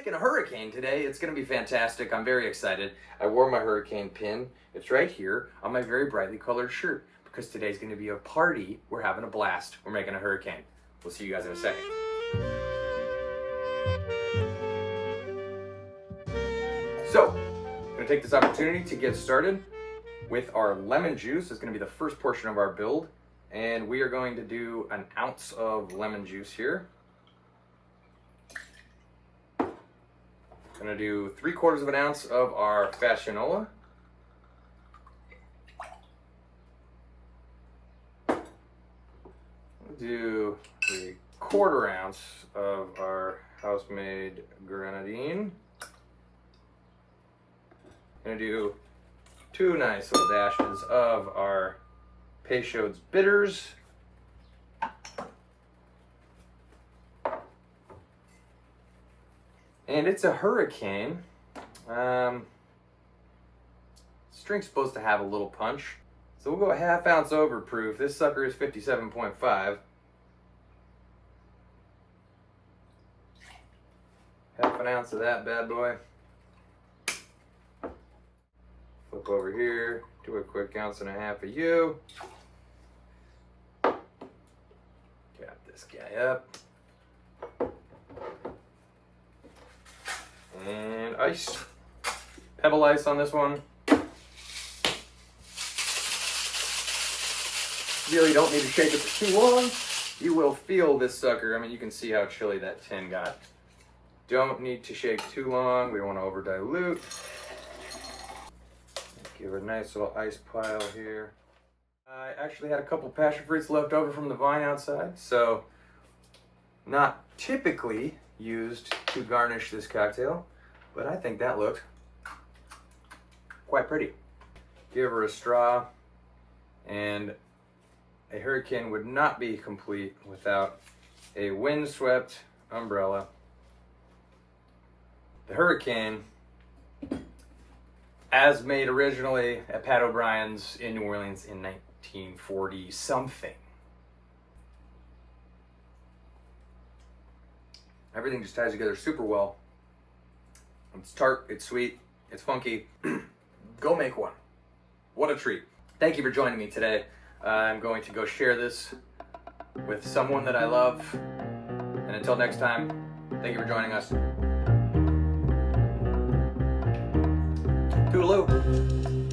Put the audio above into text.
making a hurricane today. It's going to be fantastic. I'm very excited. I wore my hurricane pin. It's right here on my very brightly colored shirt because today's going to be a party. We're having a blast. We're making a hurricane. We'll see you guys in a second. So, I'm going to take this opportunity to get started with our lemon juice. It's going to be the first portion of our build. And we are going to do an ounce of lemon juice here. Gonna do 3/4 of an ounce of our NOLA. Do 1/4 ounce of our house-made grenadine. Gonna do 2 nice little dashes of our Peychaud's bitters. And it's a hurricane. This drink's supposed to have a little punch. So we'll go 1/2 ounce overproof. This sucker is 57.5. 1/2 ounce of that bad boy. Flip over here, do a quick 1.5 ounces of you. Cap this guy up. And ice. Pebble ice on this one. Really don't need to shake it for too long. You will feel this sucker. I mean, you can see how chilly that tin got. Don't need to shake too long. We don't want to over dilute. Give it a nice little ice pile here. I actually had a couple passion fruits left over from the vine outside, so not typically used to garnish this cocktail, but I think that looked quite pretty. Give her a straw, and a hurricane would not be complete without a windswept umbrella. The hurricane, as made originally at Pat O'Brien's in New Orleans in 1940 something. Everything just ties together super well. It's tart, it's sweet, it's funky. Go make one. What a treat. Thank you for joining me today. I'm going to go share this with someone that I love. And until next time, thank you for joining us. Toodaloo.